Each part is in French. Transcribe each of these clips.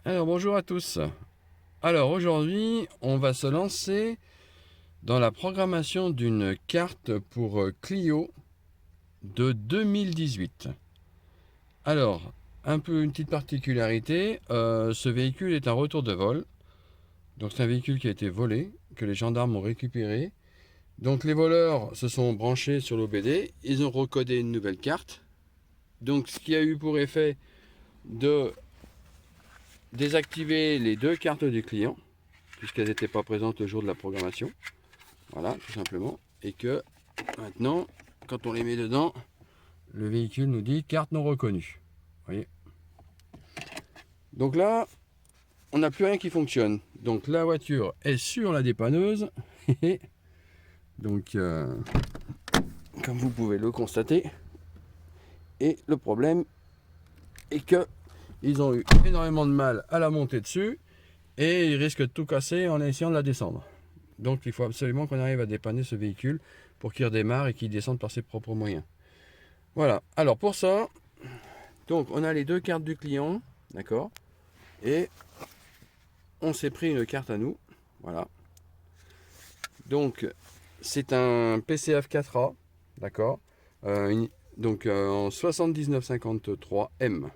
Alors bonjour à tous. Alors aujourd'hui, on va se lancer dans la programmation d'une carte pour Clio de 2018. Alors, une petite particularité, ce véhicule est un retour de vol. Donc c'est un véhicule qui a été volé, que les gendarmes ont récupéré. Donc les voleurs se sont branchés sur l'OBD, ils ont recodé une nouvelle carte. Donc ce qui a eu pour effet de désactiver les deux cartes du client, puisqu'elles n'étaient pas présentes le jour de la programmation. Voilà, tout simplement. Et que maintenant, quand on les met dedans, le véhicule nous dit carte non reconnue. Vous voyez. Donc là, on n'a plus rien qui fonctionne. Donc la voiture est sur la dépanneuse. Donc, comme vous pouvez le constater. Et le problème est que ils ont eu énormément de mal à la monter dessus. Et ils risquent de tout casser en essayant de la descendre. Donc il faut absolument qu'on arrive à dépanner ce véhicule pour qu'il redémarre et qu'il descende par ses propres moyens. Voilà, alors pour ça, donc on a les deux cartes du client, d'accord, et on s'est pris une carte à nous, voilà. Donc c'est un PCF 4A, d'accord, donc en 7953M,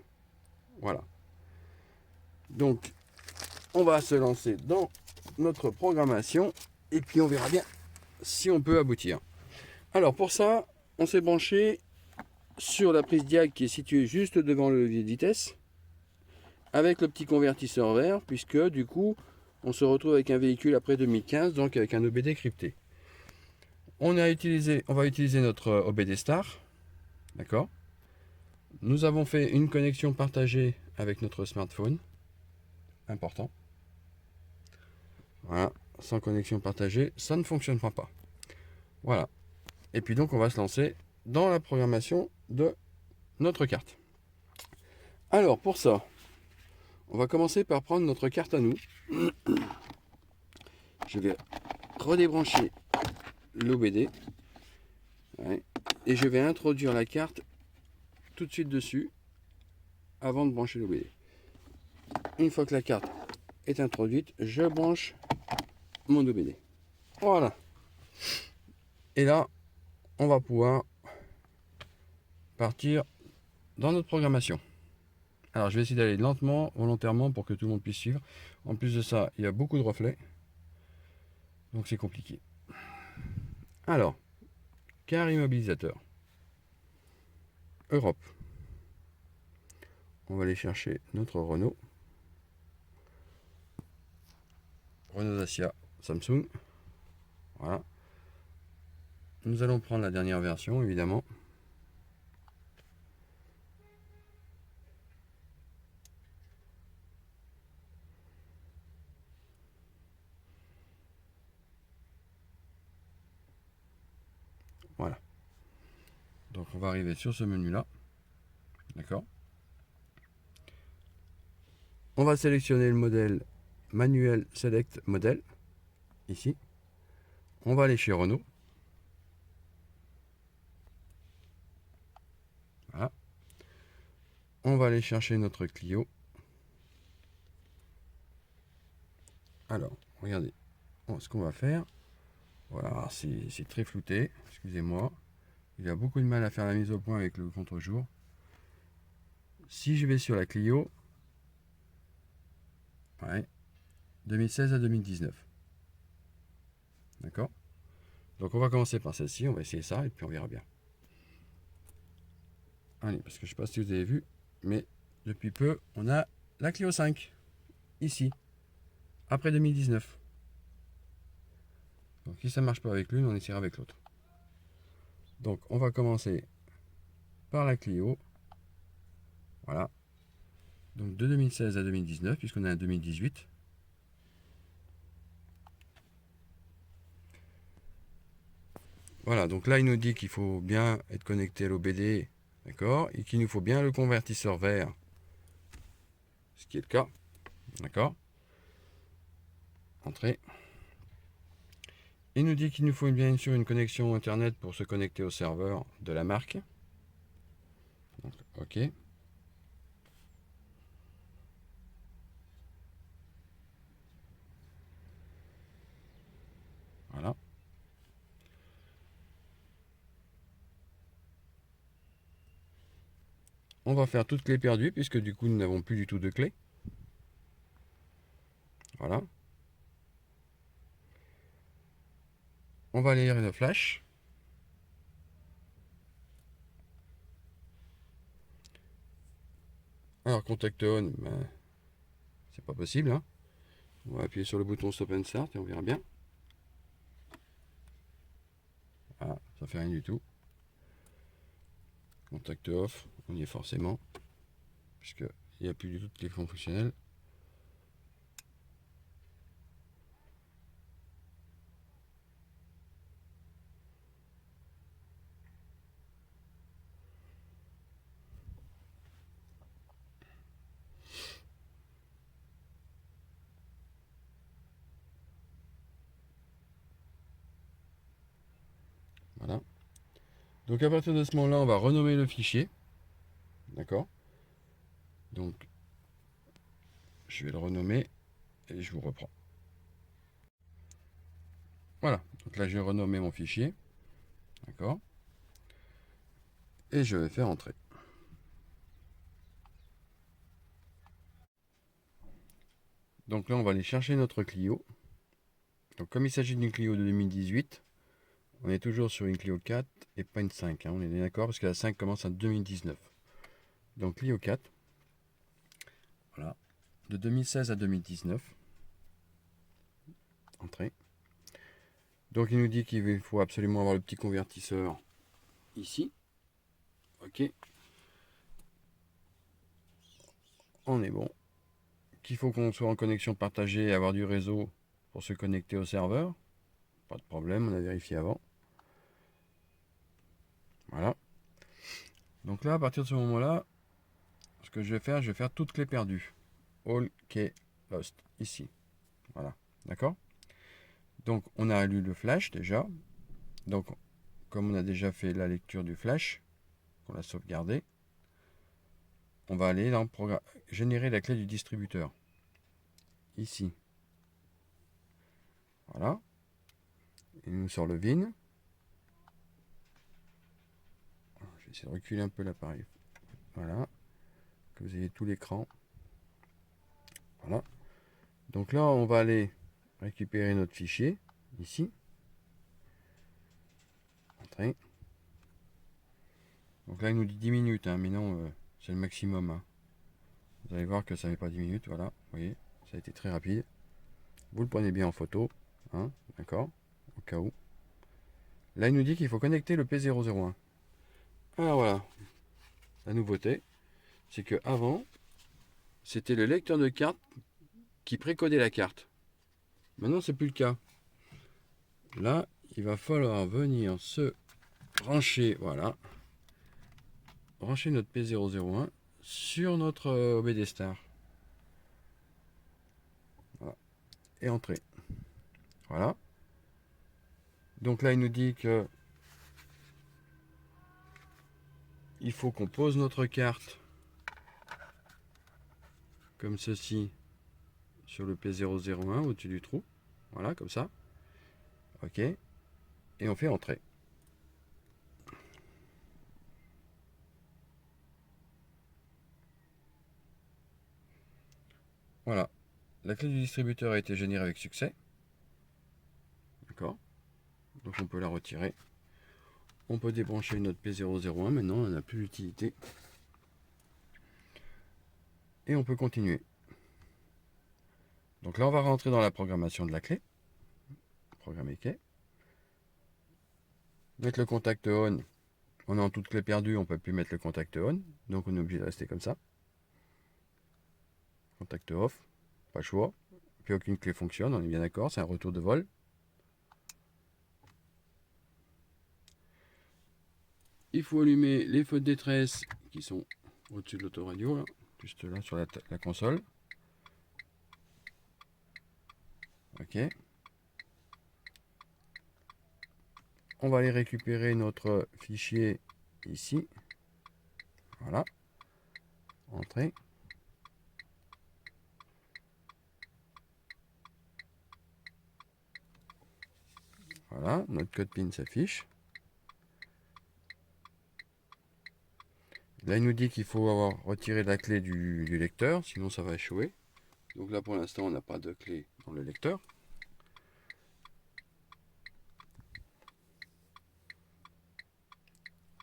voilà. Donc on va se lancer dans notre programmation et puis on verra bien si on peut aboutir. Alors pour ça, on s'est branché sur la prise diag qui est située juste devant le levier de vitesse, avec le petit convertisseur vert, puisque du coup, on se retrouve avec un véhicule après 2015, donc avec un OBD crypté. On va utiliser notre OBD Star, d'accord. Nous avons fait une connexion partagée avec notre smartphone, important. Voilà, sans connexion partagée, ça ne fonctionnera pas. Voilà. Et puis donc, on va se lancer dans la programmation de notre carte. Alors, pour ça, on va commencer par prendre notre carte à nous. Je vais redébrancher l'OBD. Ouais, et je vais introduire la carte tout de suite dessus avant de brancher l'OBD. Une fois que la carte est introduite, je branche mon OBD. Voilà. Et là, on va pouvoir partir dans notre programmation. Alors, je vais essayer d'aller lentement, volontairement, pour que tout le monde puisse suivre. En plus de ça, il y a beaucoup de reflets. Donc, c'est compliqué. Alors, car immobilisateur. Europe. On va aller chercher notre Renault. Renault Dacia Samsung. Voilà. Nous allons prendre la dernière version, évidemment. Voilà. Donc on va arriver sur ce menu-là. D'accord. On va sélectionner le modèle manuel select modèle. Ici. On va aller chez Renault. Voilà. On va aller chercher notre Clio. Alors, regardez. Bon, ce qu'on va faire. Voilà, c'est très flouté. Excusez-moi. Il a beaucoup de mal à faire la mise au point avec le contre-jour. Si je vais sur la Clio, ouais, 2016 à 2019. D'accord. Donc on va commencer par celle-ci, on va essayer ça et puis on verra bien. Allez, parce que je ne sais pas si vous avez vu, mais depuis peu, on a la Clio 5, ici, après 2019. Donc si ça ne marche pas avec l'une, on essaiera avec l'autre. Donc on va commencer par la Clio. Voilà. Donc de 2016 à 2019, puisqu'on est en 2018. Voilà, donc là il nous dit qu'il faut bien être connecté à l'OBD, d'accord, et qu'il nous faut bien le convertisseur vert, ce qui est le cas, d'accord. Entrée. Il nous dit qu'il nous faut bien sûr une connexion internet pour se connecter au serveur de la marque. Donc, ok. Voilà. On va faire toutes clés perdues puisque du coup nous n'avons plus du tout de clés. Voilà. On va lire le flash. Alors contact on, ben, c'est pas possible. Hein. On va appuyer sur le bouton stop and start et on verra bien. Voilà, ça fait rien du tout. Contact off, on y est forcément, puisqu'il n'y a plus du tout de téléphone fonctionnel. Voilà. Donc à partir de ce moment-là, on va renommer le fichier. D'accord. Donc je vais le renommer et je vous reprends. Voilà. Donc là, je vais renommer mon fichier. D'accord. Et je vais faire entrer. Donc là, on va aller chercher notre Clio. Donc comme il s'agit d'une Clio de 2018, on est toujours sur une Clio 4 et pas une 5. Hein. On est d'accord parce que la 5 commence en 2019. Donc Clio 4. Voilà. De 2016 à 2019. Entrée. Donc il nous dit qu'il faut absolument avoir le petit convertisseur ici. Ok. On est bon. Qu'il faut qu'on soit en connexion partagée et avoir du réseau pour se connecter au serveur. Pas de problème, on a vérifié avant. Voilà. Donc là, à partir de ce moment-là, ce que je vais faire toutes clés perdues. All key lost. Ici. Voilà. D'accord. Donc on a lu le flash déjà. Donc comme on a déjà fait la lecture du flash, qu'on l'a sauvegardé, on va aller dans générer la clé du distributeur. Ici. Voilà. Il nous sort le VIN. Je vais essayer de reculer un peu l'appareil. Voilà. Que vous ayez tout l'écran. Voilà. Donc là, on va aller récupérer notre fichier. Ici. Entrée. Donc là, il nous dit 10 minutes. Hein, mais non, c'est le maximum. Hein. Vous allez voir que ça ne fait pas 10 minutes. Voilà. Vous voyez, ça a été très rapide. Vous le prenez bien en photo. Hein, d'accord. Au cas où. Là, il nous dit qu'il faut connecter le P001. Alors voilà. La nouveauté, c'est que avant, c'était le lecteur de carte qui précodait la carte. Maintenant, c'est plus le cas. Là, il va falloir venir se brancher, voilà, brancher notre P001 sur notre OBD Star. Voilà. Et entrer. Voilà. Donc là, il nous dit que il faut qu'on pose notre carte comme ceci sur le P001 au-dessus du trou. Voilà, comme ça. OK. Et on fait entrer. Voilà. La clé du distributeur a été générée avec succès. D'accord. Donc on peut la retirer. On peut débrancher notre P001. Maintenant, on n'a plus d'utilité. Et on peut continuer. Donc là, on va rentrer dans la programmation de la clé. Programmer clé. Mettre le contact on. On est en toute clé perdue, on ne peut plus mettre le contact on. Donc on est obligé de rester comme ça. Contact off. Pas le choix. Puis aucune clé fonctionne, on est bien d'accord, c'est un retour de vol. Il faut allumer les feux de détresse qui sont au-dessus de l'autoradio, là, juste là sur la console. Ok. On va aller récupérer notre fichier ici. Voilà. Entrée. Voilà, notre code PIN s'affiche. Là, il nous dit qu'il faut avoir retiré la clé du lecteur, sinon ça va échouer. Donc là, pour l'instant, on n'a pas de clé dans le lecteur.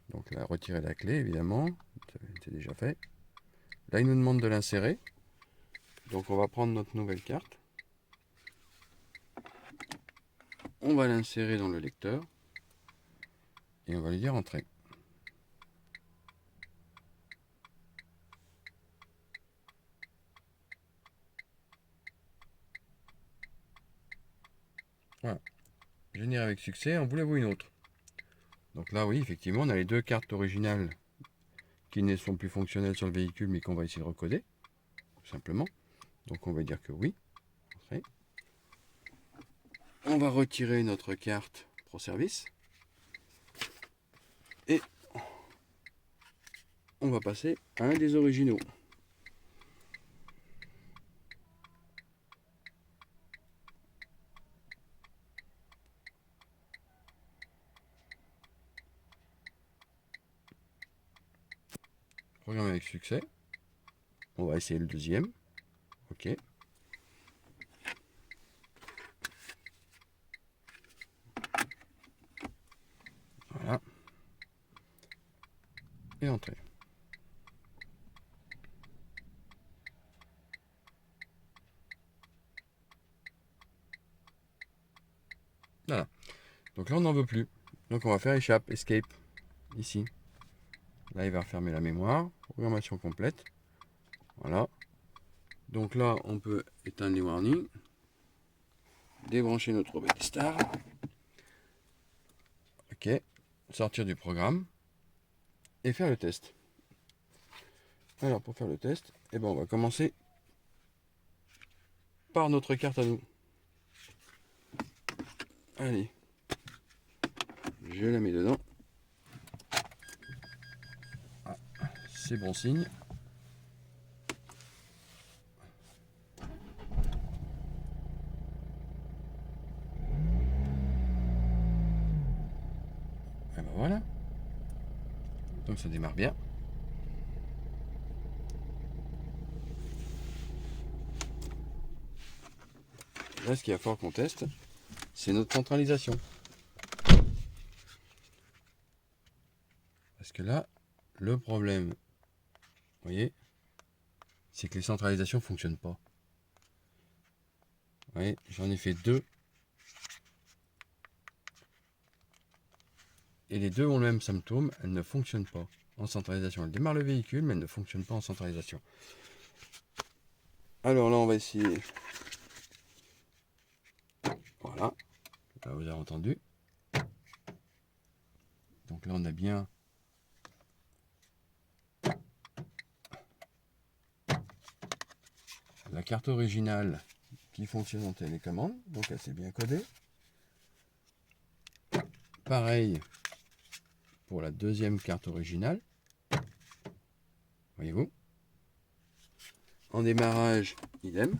Donc là, retirer la clé, évidemment, c'est déjà fait. Là, il nous demande de l'insérer. Donc on va prendre notre nouvelle carte. On va l'insérer dans le lecteur. Et on va lui dire entrer. Voilà. Généré avec succès, en voulez-vous une autre? Donc là, oui, effectivement, on a les deux cartes originales qui ne sont plus fonctionnelles sur le véhicule, mais qu'on va essayer de recoder, tout simplement. Donc on va dire que oui. Entrer. On va retirer notre carte ProService. Et on va passer à un des originaux. Programme avec succès. On va essayer le deuxième. OK. Voilà. Et entrer. Voilà. Donc là, on n'en veut plus. Donc on va faire échappe, escape, ici. Là, il va refermer la mémoire. Programmation complète. Voilà. Donc là, on peut éteindre les warnings. Débrancher notre Star. OK. Sortir du programme. Et faire le test. Alors, pour faire le test, eh ben, on va commencer par notre carte à nous. Allez. Je la mets dedans. Ah, c'est bon signe. Et ben voilà. Donc ça démarre bien. Là, ce qu'il va falloir qu'on teste, c'est notre centralisation. Parce que là, le problème, vous voyez, c'est que les centralisations ne fonctionnent pas. Vous voyez, j'en ai fait deux. Et les deux ont le même symptôme, elles ne fonctionnent pas en centralisation. Elles démarrent le véhicule, mais elles ne fonctionnent pas en centralisation. Alors là, on va essayer. Voilà. Là, vous avez entendu. Donc là, on a bien la carte originale qui fonctionne en télécommande. Donc elle s'est bien codée. Pareil pour la deuxième carte originale. Voyez-vous. En démarrage, idem.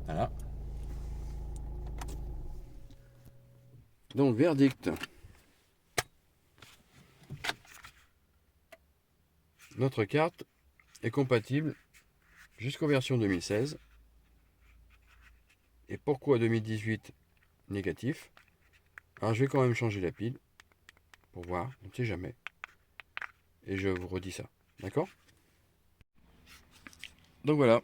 Voilà. Donc, verdict. Notre carte est compatible jusqu'aux versions 2016. Et pourquoi 2018 négatif? Alors, je vais quand même changer la pile pour voir, on ne sait jamais. Et je vous redis ça. D'accord? Donc voilà,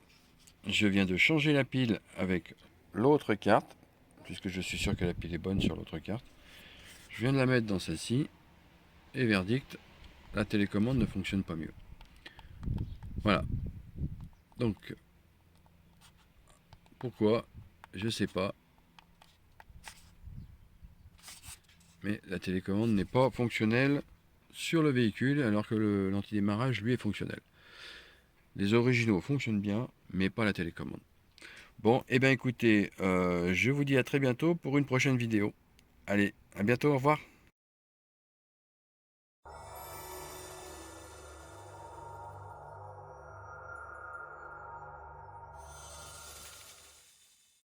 je viens de changer la pile avec l'autre carte, puisque je suis sûr que la pile est bonne sur l'autre carte. Je viens de la mettre dans celle-ci, et verdict, la télécommande ne fonctionne pas mieux. Voilà. Donc, pourquoi? Je sais pas. Mais la télécommande n'est pas fonctionnelle sur le véhicule, alors que l'antidémarrage, lui, est fonctionnel. Les originaux fonctionnent bien, mais pas la télécommande. Bon, et bien écoutez, je vous dis à très bientôt pour une prochaine vidéo. Allez, à bientôt, au revoir.